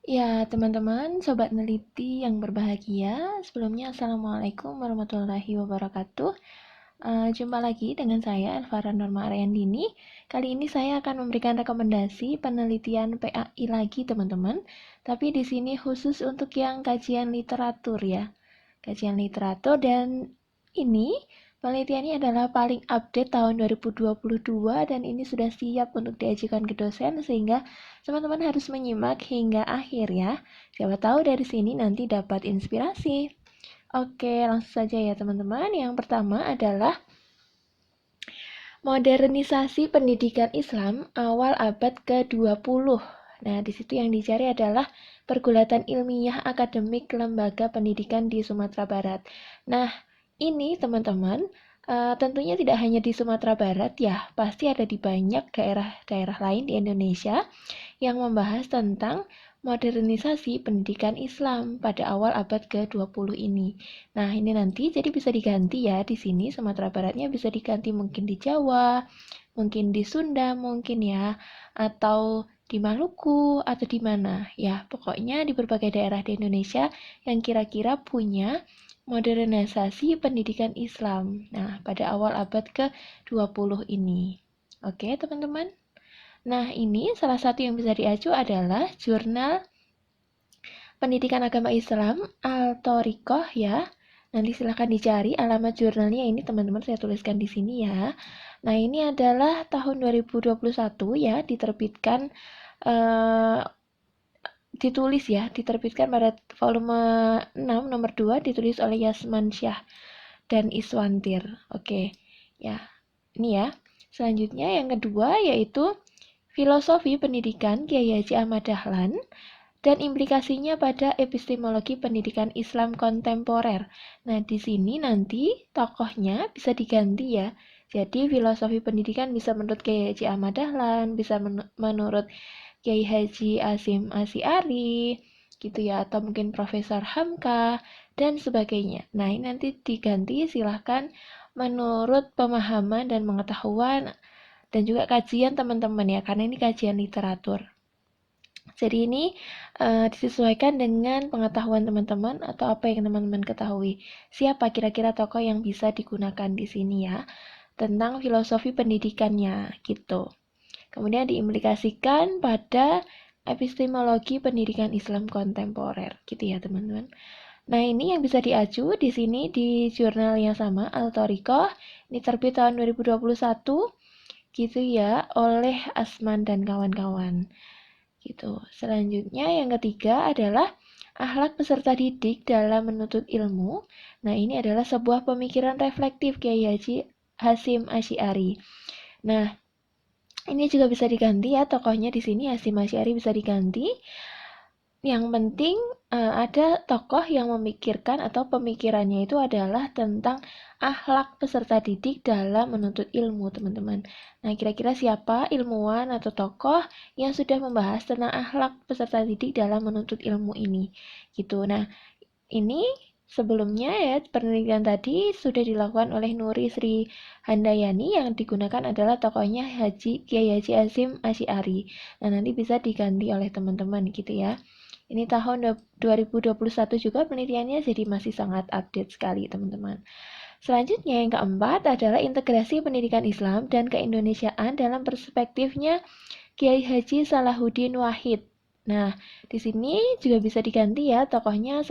Ya, teman-teman, sobat neliti yang berbahagia, sebelumnya Assalamualaikum warahmatullahi wabarakatuh. Jumpa lagi dengan saya, Elvara Norma Ariandini. Kali ini saya akan memberikan rekomendasi penelitian PAI lagi, teman-teman. Tapi di sini khusus untuk yang kajian literatur ya. Kajian literatur dan ini penelitiannya adalah paling update tahun 2022 dan ini sudah siap untuk diajukan ke dosen sehingga teman-teman harus menyimak hingga akhir ya. Siapa tahu dari sini nanti dapat inspirasi. Oke, langsung saja ya teman-teman. Yang pertama adalah modernisasi pendidikan Islam awal abad ke-20. Nah, di situ yang dicari adalah pergulatan ilmiah akademik lembaga pendidikan di Sumatera Barat. Nah, ini teman-teman, tentunya tidak hanya di Sumatera Barat ya, pasti ada di banyak daerah-daerah lain di Indonesia yang membahas tentang modernisasi pendidikan Islam pada awal abad ke-20 ini. Nah, ini nanti jadi bisa diganti ya di sini Sumatera Baratnya bisa diganti mungkin di Jawa, mungkin di Sunda mungkin ya, atau di Maluku atau di mana. Ya, pokoknya di berbagai daerah di Indonesia yang kira-kira punya modernisasi pendidikan Islam. Nah, pada awal abad ke-20 ini. Oke, teman-teman. Nah, ini salah satu yang bisa diacu adalah Jurnal Pendidikan Agama Islam Al-Thoriqoh ya. Nanti silahkan dicari alamat jurnalnya ini teman-teman saya tuliskan di sini ya. Nah, ini adalah tahun 2021 ya, eh, diterbitkan pada volume 6 nomor 2 ditulis oleh Yasman Syah dan Iswantir. Oke. Ya, ini ya. Selanjutnya yang kedua yaitu Filosofi Pendidikan Kiai Haji Ahmad Dahlan dan implikasinya pada epistemologi pendidikan Islam kontemporer. Nah, di sini nanti tokohnya bisa diganti ya. Jadi filosofi pendidikan bisa menurut Kiai Haji Ahmad Dahlan, bisa menurut Kiai Haji Asyim Asy'ari, gitu ya, atau mungkin Profesor Hamka, dan sebagainya. Nah, ini nanti diganti silahkan menurut pemahaman dan pengetahuan dan juga kajian teman-teman ya, karena ini kajian literatur. Jadi ini disesuaikan dengan pengetahuan teman-teman atau apa yang teman-teman ketahui. Siapa kira-kira tokoh yang bisa digunakan di sini ya, tentang filosofi pendidikannya gitu. Kemudian diimplikasikan pada epistemologi pendidikan Islam kontemporer gitu ya teman-teman. Nah, ini yang bisa diacu di sini di jurnal yang sama Al-Thoriqoh. Ini terbit tahun 2021 gitu ya oleh Asman dan kawan-kawan gitu. Selanjutnya yang ketiga adalah akhlak peserta didik dalam menuntut ilmu. Nah, ini adalah sebuah pemikiran reflektif Kiai Haji Hasyim Asy'ari. Nah, ini juga bisa diganti ya tokohnya di sini Hasyim Asy'ari bisa diganti. Yang penting ada tokoh yang memikirkan atau pemikirannya itu adalah tentang akhlak peserta didik dalam menuntut ilmu, teman-teman. Nah, kira-kira siapa ilmuwan atau tokoh yang sudah membahas tentang akhlak peserta didik dalam menuntut ilmu ini? Gitu. Nah, ini sebelumnya ya penelitian tadi sudah dilakukan oleh Nuri Sri Handayani yang digunakan adalah tokohnya Kiai Haji Hasyim Asy'ari. Nah, nanti bisa diganti oleh teman-teman gitu ya. Ini tahun 2021 juga penelitiannya jadi masih sangat update sekali teman-teman. Selanjutnya yang keempat adalah integrasi pendidikan Islam dan keindonesiaan dalam perspektifnya Kiai Haji Salahuddin Wahid. Nah, di sini juga bisa diganti ya tokohnya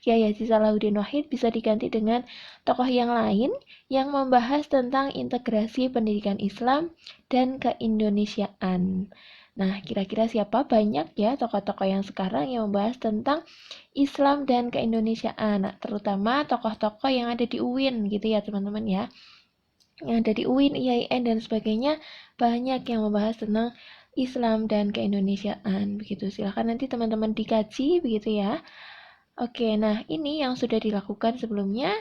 Kiai Haji Salahuddin Wahid bisa diganti dengan tokoh yang lain yang membahas tentang integrasi pendidikan Islam dan keindonesiaan. Nah, kira-kira siapa? Banyak ya tokoh-tokoh yang sekarang yang membahas tentang Islam dan keindonesiaan, nah, terutama tokoh-tokoh yang ada di UIN gitu ya teman-teman ya. Yang ada di UIN, IAIN, dan sebagainya banyak yang membahas tentang Islam dan keindonesiaan begitu. Silahkan nanti teman-teman dikaji begitu ya. Oke, nah ini yang sudah dilakukan sebelumnya.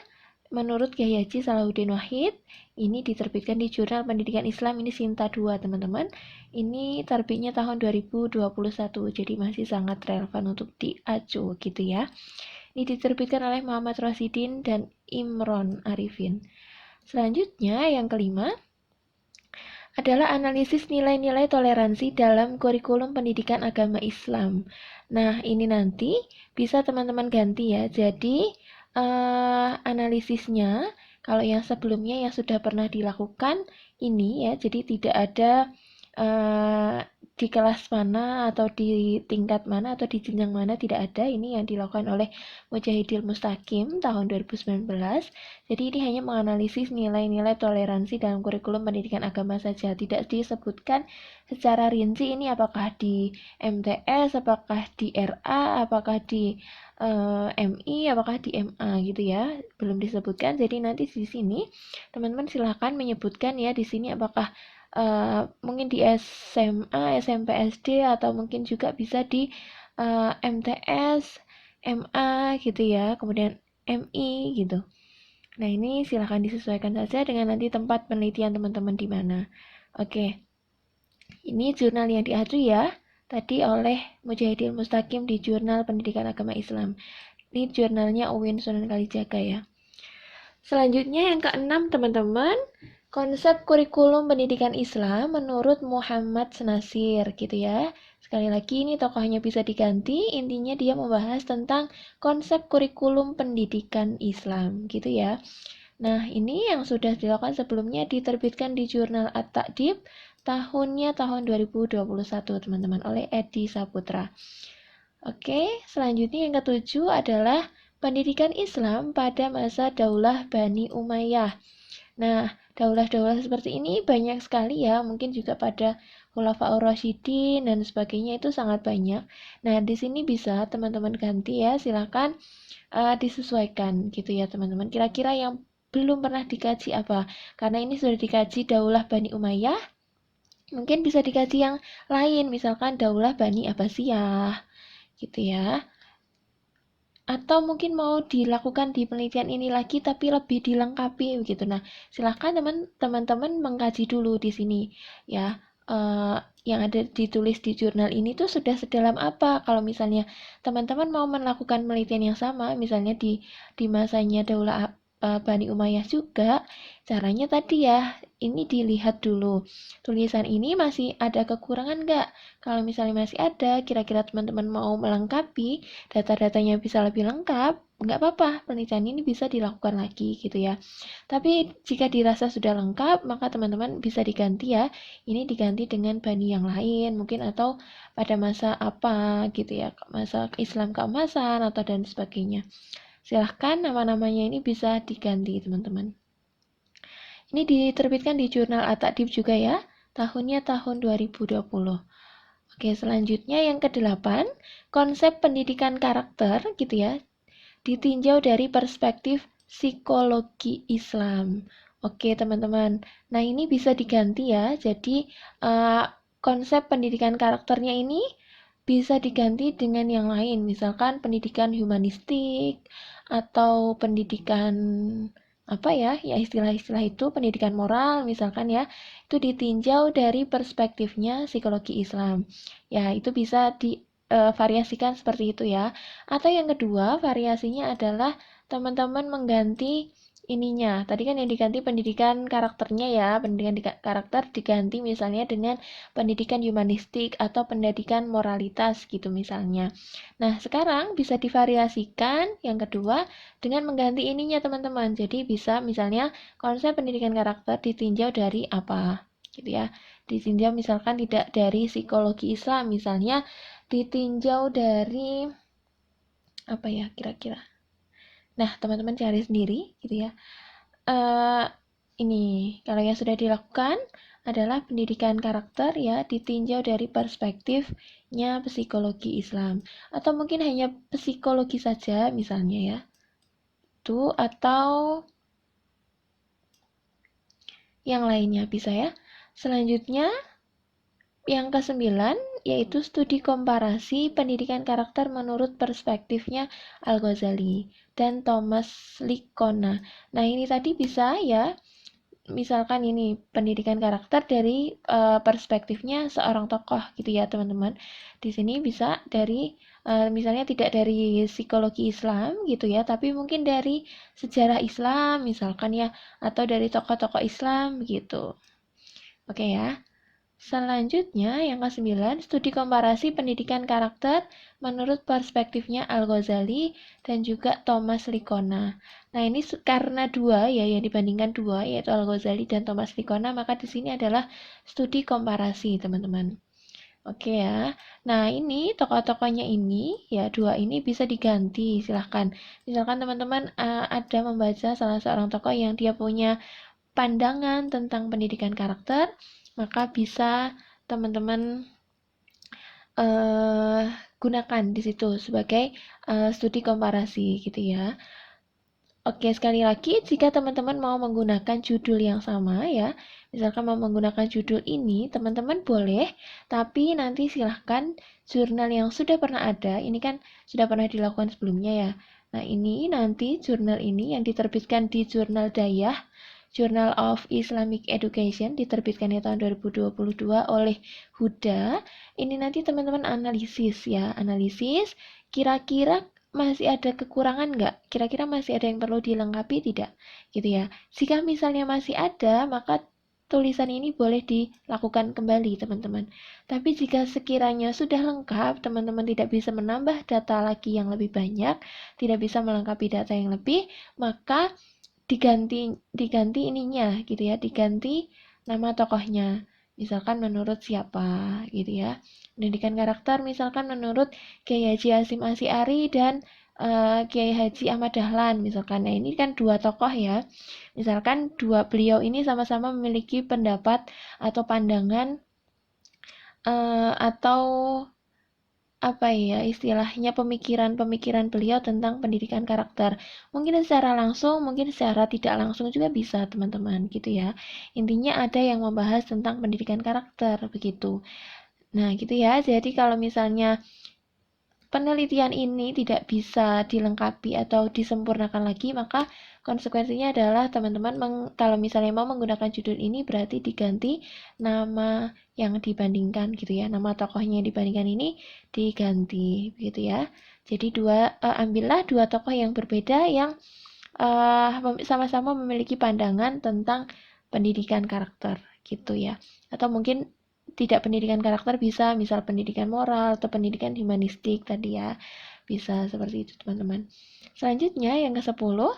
Menurut Kiai Haji Salahuddin Wahid, ini diterbitkan di Jurnal Pendidikan Islam, ini Sinta 2 teman-teman. Ini terbitnya tahun 2021, jadi masih sangat relevan untuk diacu gitu ya. Ini diterbitkan oleh Muhammad Rosidin dan Imron Arifin. Selanjutnya yang kelima, adalah analisis nilai-nilai toleransi dalam kurikulum pendidikan agama Islam. Nah, ini nanti bisa teman-teman ganti ya. Jadi, analisisnya, kalau yang sebelumnya yang sudah pernah dilakukan, ini ya, jadi tidak ada di kelas mana atau di tingkat mana atau di jenjang mana, tidak ada. Ini yang dilakukan oleh Mujahidil Mustaqim tahun 2019. Jadi ini hanya menganalisis nilai-nilai toleransi dalam kurikulum pendidikan agama saja, tidak disebutkan secara rinci ini apakah di MTS, apakah di RA, apakah di MI, apakah di MA gitu ya, belum disebutkan. Jadi nanti di sini teman-teman silahkan menyebutkan ya di sini apakah mungkin di SMA, SMP, SD, atau mungkin juga bisa di MTS, MA gitu ya, kemudian MI gitu. Nah, ini silahkan disesuaikan saja dengan nanti tempat penelitian teman-teman di mana. Oke, ini jurnal yang diacu ya, tadi oleh Mujahidil Mustaqim di Jurnal Pendidikan Agama Islam. Ini jurnalnya UIN Sunan Kalijaga ya. Selanjutnya yang keenam teman-teman, konsep kurikulum pendidikan Islam menurut Muhammad Nasir gitu ya. Sekali lagi ini tokohnya bisa diganti, intinya dia membahas tentang konsep kurikulum pendidikan Islam gitu ya. Nah, ini yang sudah dilakukan sebelumnya diterbitkan di jurnal At-Ta'dib tahun 2021 teman-teman oleh Edi Saputra. Oke, selanjutnya yang ketujuh adalah pendidikan Islam pada masa Daulah Bani Umayyah. Nah, daulah-daulah seperti ini banyak sekali ya, mungkin juga pada Khulafaur Rasyidin dan sebagainya itu sangat banyak. Nah, di sini bisa teman-teman ganti ya, silakan disesuaikan gitu ya teman-teman. Kira-kira yang belum pernah dikaji apa? Karena ini sudah dikaji Daulah Bani Umayyah, mungkin bisa dikaji yang lain, misalkan Daulah Bani Abbasiyah gitu ya. Atau mungkin mau dilakukan di penelitian ini lagi tapi lebih dilengkapi begitu. Nah, silahkan teman-teman mengkaji dulu di sini ya. Yang ada ditulis di jurnal ini tuh sudah sedalam apa. Kalau misalnya teman-teman mau melakukan penelitian yang sama, misalnya di masanya Daulah Bani Umayyah juga, caranya tadi ya, ini dilihat dulu. Tulisan ini masih ada kekurangan nggak? Kalau misalnya masih ada, kira-kira teman-teman mau melengkapi, data-datanya bisa lebih lengkap, nggak apa-apa, penelitian ini bisa dilakukan lagi gitu ya. Tapi jika dirasa sudah lengkap, maka teman-teman bisa diganti ya. Ini diganti dengan bani yang lain, mungkin atau pada masa apa gitu ya, masa Islam keemasan atau dan sebagainya. Silahkan nama-namanya ini bisa diganti teman-teman. Ini diterbitkan di jurnal At-Ta'dib juga ya, tahunnya tahun 2020. Oke, selanjutnya yang kedelapan, konsep pendidikan karakter gitu ya, ditinjau dari perspektif psikologi Islam. Oke, teman-teman. Nah, ini bisa diganti ya. Jadi, konsep pendidikan karakternya ini bisa diganti dengan yang lain, misalkan pendidikan humanistik atau pendidikan apa ya, ya istilah-istilah itu pendidikan moral misalkan ya, itu ditinjau dari perspektifnya psikologi Islam. Ya, itu bisa divariasikan seperti itu ya. Atau yang kedua, variasinya adalah teman-teman mengganti ininya. Tadi kan yang diganti pendidikan karakternya ya, pendidikan karakter diganti misalnya dengan pendidikan humanistik atau pendidikan moralitas gitu misalnya. Nah, sekarang bisa divariasikan yang kedua dengan mengganti ininya teman-teman. Jadi bisa misalnya konsep pendidikan karakter ditinjau dari apa gitu ya. Ditinjau misalkan tidak dari psikologi Islam, misalnya ditinjau dari apa ya kira-kira. Nah, teman-teman cari sendiri gitu ya. Ini kalau yang sudah dilakukan adalah pendidikan karakter ya, ditinjau dari perspektifnya psikologi Islam atau mungkin hanya psikologi saja misalnya ya. Itu atau yang lainnya bisa ya. Selanjutnya yang kesembilan yaitu studi komparasi pendidikan karakter menurut perspektifnya Al-Ghazali dan Thomas Likona. Nah, ini tadi bisa ya, misalkan ini pendidikan karakter dari perspektifnya seorang tokoh gitu ya teman-teman. Di sini bisa dari misalnya tidak dari psikologi Islam gitu ya, tapi mungkin dari sejarah Islam misalkan ya, atau dari tokoh-tokoh Islam gitu. Oke ya. Selanjutnya, yang ke-9, studi komparasi pendidikan karakter menurut perspektifnya Al-Ghazali dan juga Thomas Liccona. Nah, ini karena dua ya, yang dibandingkan dua, yaitu Al-Ghazali dan Thomas Liccona, maka di sini adalah studi komparasi, teman-teman. Oke ya. Nah, ini tokoh-tokohnya ini, ya dua ini bisa diganti, silahkan. Misalkan teman-teman ada membaca salah seorang tokoh yang dia punya pandangan tentang pendidikan karakter, maka bisa teman-teman gunakan di situ sebagai studi komparasi gitu ya. Oke, sekali lagi jika teman-teman mau menggunakan judul yang sama ya, misalkan mau menggunakan judul ini, teman-teman boleh, tapi nanti silahkan jurnal yang sudah pernah ada, ini kan sudah pernah dilakukan sebelumnya ya. Nah, ini nanti jurnal ini yang diterbitkan di Jurnal Dayah, Journal of Islamic Education, diterbitkannya tahun 2022 oleh Huda. Ini nanti teman-teman analisis ya, analisis kira-kira masih ada kekurangan nggak? Kira-kira masih ada yang perlu dilengkapi tidak? Gitu ya. Jika misalnya masih ada, maka tulisan ini boleh dilakukan kembali, teman-teman. Tapi jika sekiranya sudah lengkap, teman-teman tidak bisa menambah data lagi yang lebih banyak, tidak bisa melengkapi data yang lebih, maka diganti ininya gitu ya, diganti nama tokohnya. Misalkan menurut siapa gitu ya. Pendidikan karakter misalkan menurut Kiai Haji Hasyim Asy'ari dan Kiai Haji Ahmad Dahlan misalkan. Nah, ini kan dua tokoh ya. Misalkan dua beliau ini sama-sama memiliki pendapat atau pandangan atau apa ya istilahnya pemikiran-pemikiran beliau tentang pendidikan karakter. Mungkin secara langsung, mungkin secara tidak langsung juga bisa teman-teman gitu ya. Intinya ada yang membahas tentang pendidikan karakter begitu. Nah, gitu ya. Jadi kalau misalnya penelitian ini tidak bisa dilengkapi atau disempurnakan lagi, maka konsekuensinya adalah teman-teman kalau misalnya mau menggunakan judul ini berarti diganti nama yang dibandingkan gitu ya, nama tokohnya yang dibandingkan ini diganti gitu ya. Jadi ambillah dua tokoh yang berbeda yang sama-sama memiliki pandangan tentang pendidikan karakter gitu ya. Atau mungkin tidak pendidikan karakter bisa misal pendidikan moral atau pendidikan humanistik tadi ya. Bisa seperti itu teman-teman. Selanjutnya yang ke-10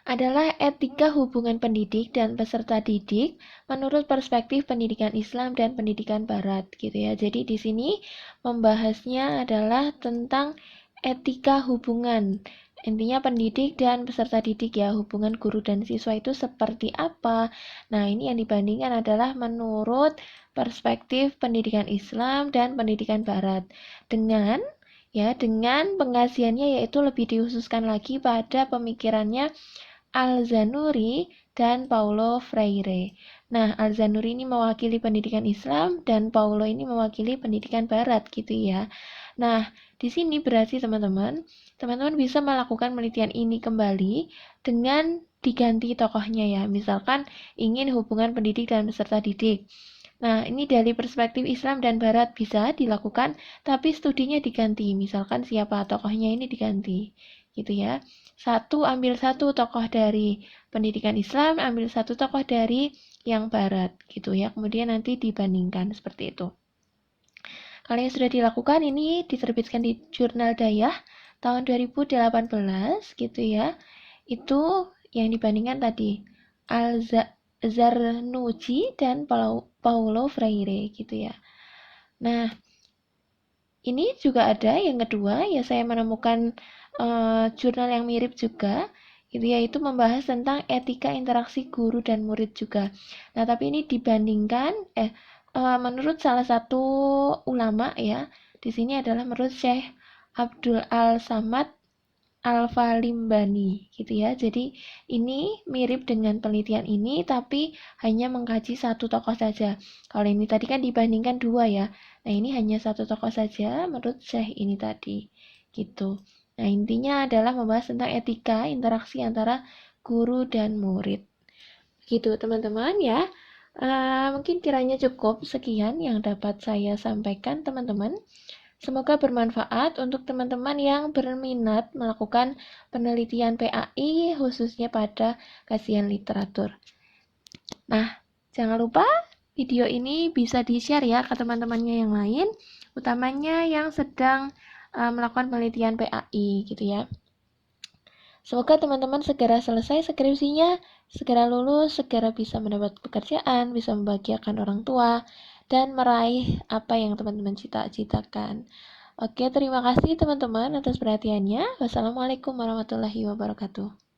adalah etika hubungan pendidik dan peserta didik menurut perspektif pendidikan Islam dan pendidikan Barat gitu ya. Jadi di sini membahasnya adalah tentang etika hubungan. Intinya pendidik dan peserta didik ya, hubungan guru dan siswa itu seperti apa. Nah, ini yang dibandingkan adalah menurut perspektif pendidikan Islam dan pendidikan Barat. Dengan pengkajiannya yaitu lebih dikhususkan lagi pada pemikirannya Al-Zanuri dan Paulo Freire. Nah, Al-Zanuri ini mewakili pendidikan Islam dan Paulo ini mewakili pendidikan Barat gitu ya. Nah, di sini berarti teman-teman bisa melakukan penelitian ini kembali dengan diganti tokohnya ya. Misalkan ingin hubungan pendidik dan peserta didik. Nah, ini dari perspektif Islam dan Barat bisa dilakukan, tapi studinya diganti. Misalkan siapa tokohnya ini diganti, gitu ya. Ambil satu tokoh dari pendidikan Islam, ambil satu tokoh dari yang Barat, gitu ya. Kemudian nanti dibandingkan seperti itu. Kalau yang sudah dilakukan ini diterbitkan di Jurnal Dayah tahun 2018, gitu ya. Itu yang dibandingkan tadi Zarnucci dan Paulo Freire gitu ya. Nah, ini juga ada yang kedua ya, saya menemukan jurnal yang mirip juga gitu, yaitu membahas tentang etika interaksi guru dan murid juga. Nah, tapi ini dibandingkan menurut salah satu ulama ya, di sini adalah menurut Syekh Abdul Al-Samad Al-Falimbani gitu ya. Jadi ini mirip dengan penelitian ini tapi hanya mengkaji satu tokoh saja. Kalau ini tadi kan dibandingkan dua ya. Nah, ini hanya satu tokoh saja menurut Syekh ini tadi gitu. Nah, intinya adalah membahas tentang etika interaksi antara guru dan murid. Gitu teman-teman ya. Mungkin kiranya cukup sekian yang dapat saya sampaikan teman-teman. Semoga bermanfaat untuk teman-teman yang berminat melakukan penelitian PAI khususnya pada kajian literatur. Nah, Jangan lupa video ini bisa di-share ya ke teman-temannya yang lain, utamanya yang sedang melakukan penelitian PAI gitu ya. Semoga teman-teman segera selesai skripsinya, segera lulus, segera bisa mendapat pekerjaan, bisa membahagiakan orang tua, dan meraih apa yang teman-teman cita-citakan. Oke, terima kasih teman-teman atas perhatiannya. Wassalamualaikum warahmatullahi wabarakatuh.